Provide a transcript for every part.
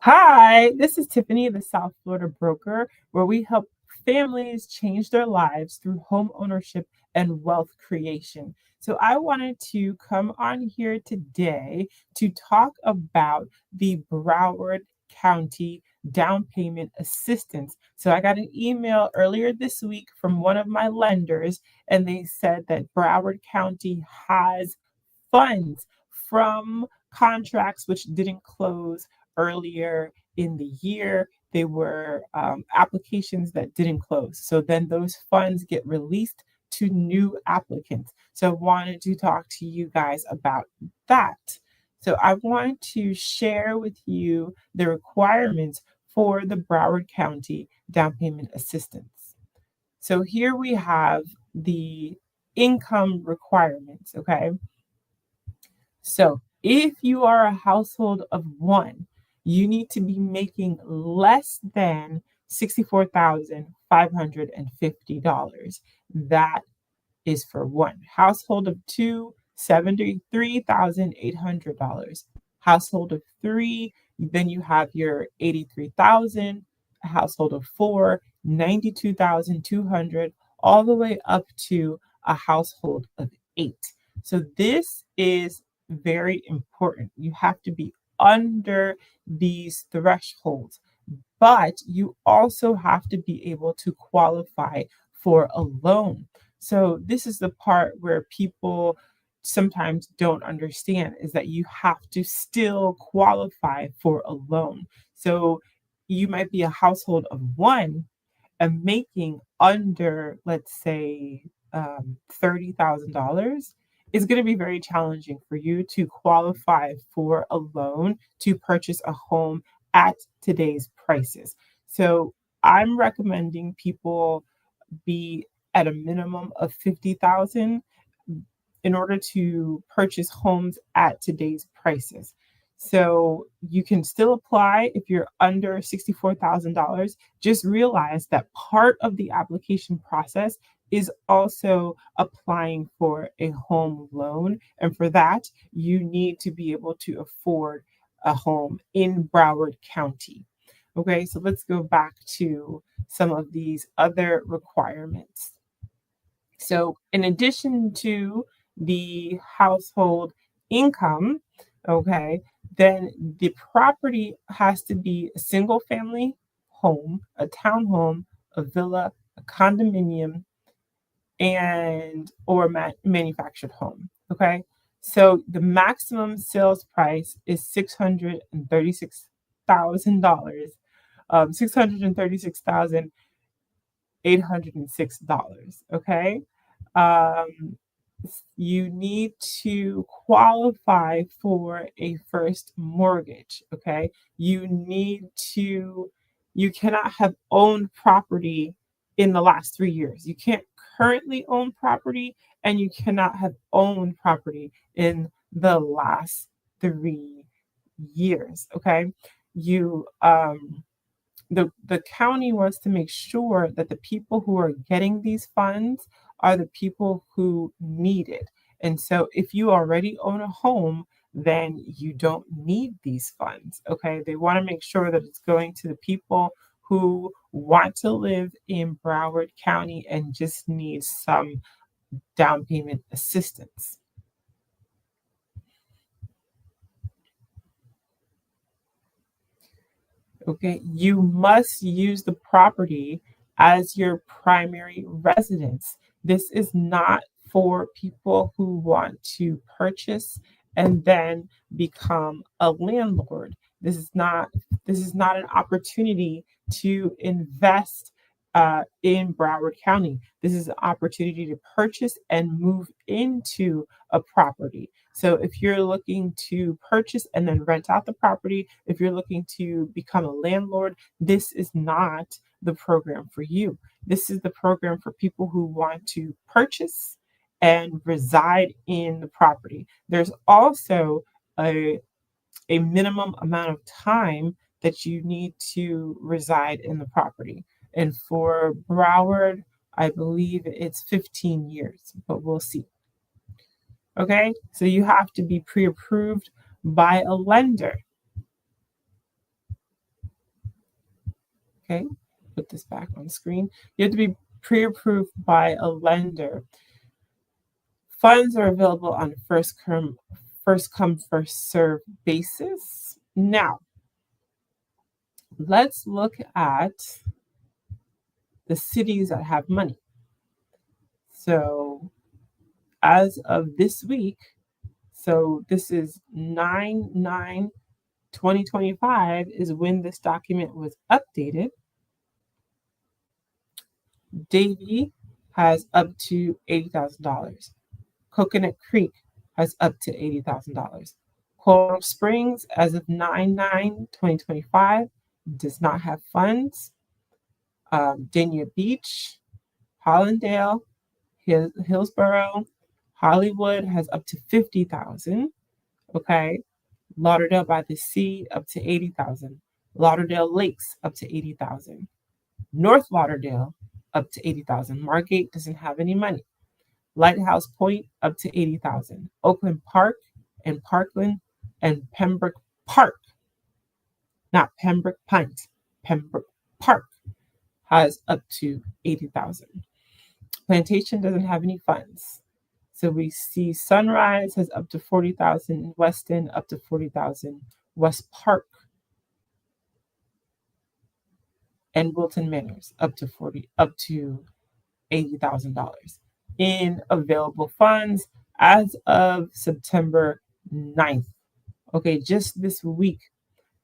Hi, this is Tiffany, the South Florida broker, where we help families change their lives through home ownership and wealth creation. So, I wanted to come on here today to talk about the Broward County down payment assistance. So, I got an email earlier this week from one of my lenders, and they said that Broward County has funds from contracts which didn't close earlier in the year. They were applications that didn't close. So then those funds get released to new applicants. So I wanted to talk to you guys about that. So I want to share with you the requirements for the Broward County down payment assistance. So here we have the income requirements, okay? So if you are a household of one, you need to be making less than $64,550. That is for one. Household of two, $73,800. Household of three, then you have your 83,000. A household of four, 92,200, all the way up to a household of eight. So this is very important. You have to be under these thresholds, but you also have to be able to qualify for a loan. So this is the part where people sometimes don't understand is that you have to still qualify for a loan. So you might be a household of one and making under, let's say, $30,000 is going to be very challenging for you to qualify for a loan to purchase a home at today's prices. So I'm recommending people be at a minimum of 50,000 in order to purchase homes at today's prices. So you can still apply if you're under $64,000. Just realize that part of the application process is also applying for a home loan. And for that, you need to be able to afford a home in Broward County. Okay, so let's go back to some of these other requirements. So, in addition to the household income, okay, then the property has to be a single family home, a townhome, a villa, a condominium, and or manufactured home. Okay, so the maximum sales price is $636,000, $636,806. Okay, um, you need to qualify for a first mortgage. Okay, you cannot have owned property in the last 3 years. You can't currently own property, and you cannot have owned property in the last 3 years. Okay, you the county wants to make sure that the people who are getting these funds are the people who need it. And so if you already own a home, then you don't need these funds. Okay. They want to make sure that it's going to the people who want to live in Broward County and just need some down payment assistance. Okay, you must use the property as your primary residence. This is not for people who want to purchase and then become a landlord. This is not an opportunity to invest in Broward County. This is an opportunity to purchase and move into a property. So if you're looking to purchase and then rent out the property, if you're looking to become a landlord, this is not the program for you. This is the program for people who want to purchase and reside in the property. There's also a, a minimum amount of time that you need to reside in the property. And for Broward, I believe it's 15 years, but we'll see. Okay, so you have to be pre approved by a lender. Okay, put this back on screen. You have to be pre-approved by a lender. Funds are available on a first come, first serve basis. Now, let's look at the cities that have money. So, as of this week, so this is 9/9/2025 is when this document was updated. Davie has up to $80,000. Coconut Creek has up to $80,000. Coral Springs, as of 9/9/2025, does not have funds. Dania Beach, Hollandale, Hillsborough, Hollywood has up to 50,000. Okay, Lauderdale by the Sea up to 80,000. Lauderdale Lakes up to 80,000. North Lauderdale up to 80,000. Margate doesn't have any money. Lighthouse Point up to 80,000. Oakland Park and Parkland and Pembroke Park, not Pembroke Pines, Pembroke Park has up to 80,000. Plantation doesn't have any funds. So we see Sunrise has up to 40,000, Weston up to 40,000, West Park and Wilton Manors up to $80,000 in available funds as of September 9th. Okay, just this week,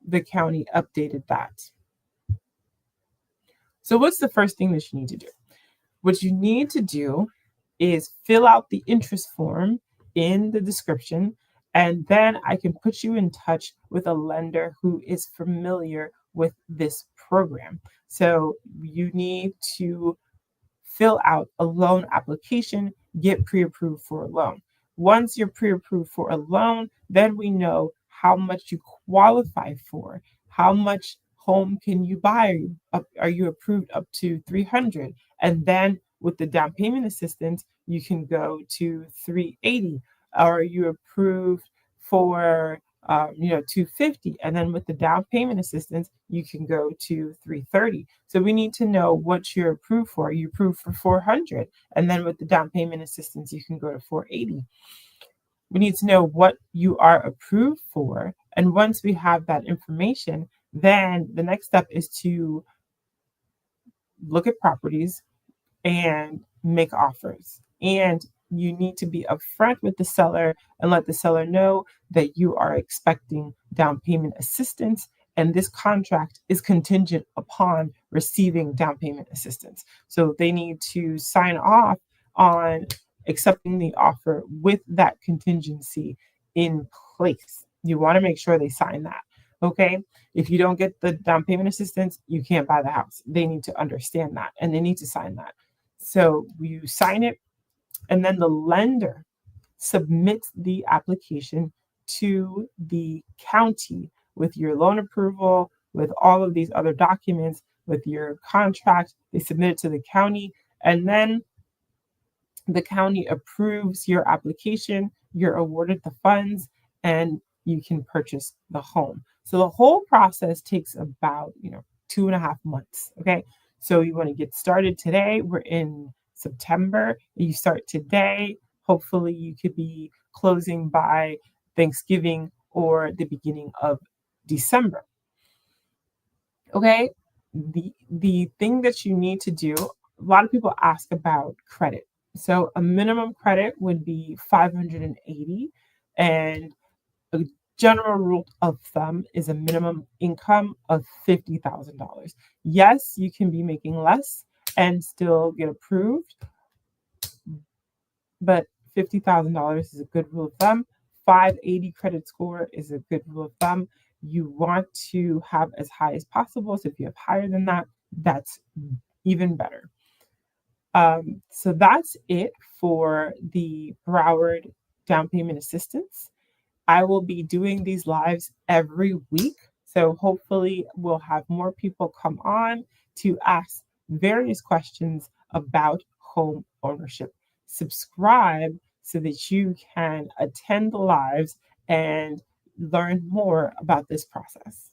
the county updated that. So what's the first thing that you need to do? What you need to do is fill out the interest form in the description, and then I can put you in touch with a lender who is familiar with this program. So you need to fill out a loan application, get pre-approved for a loan. Once you're pre-approved for a loan, then we know how much you qualify for. How much home can you buy? Are you approved up to 300? And then with the down payment assistance, you can go to 380. Are you approved for 250? And then with the down payment assistance, you can go to 330. So we need to know what you're approved for. You approved for 400, and then with the down payment assistance, you can go to 480. We need to know what you are approved for. And once we have that information, then the next step is to look at properties and make offers. And you need to be upfront with the seller and let the seller know that you are expecting down payment assistance, and this contract is contingent upon receiving down payment assistance. So they need to sign off on accepting the offer with that contingency in place. You want to make sure they sign that. Okay. If you don't get the down payment assistance, you can't buy the house. They need to understand that and they need to sign that. So you sign it, and then the lender submits the application to the county with your loan approval, with all of these other documents, with your contract. They submit it to the county, and then the county approves your application, you're awarded the funds, and you can purchase the home. So the whole process takes about 2.5 months. Okay. So you want to get started today. We're in September. You start today. Hopefully you could be closing by Thanksgiving or the beginning of December. Okay. The thing that you need to do, a lot of people ask about credit. So a minimum credit would be 580, and a general rule of thumb is a minimum income of $50,000. Yes, you can be making less and still get approved, but $50,000 is a good rule of thumb. 580 credit score is a good rule of thumb. You want to have as high as possible. So if you have higher than that, that's even better. So that's it for the Broward down payment assistance. I will be doing these lives every week. So hopefully we'll have more people come on to ask various questions about home ownership. Subscribe so that you can attend the lives and learn more about this process.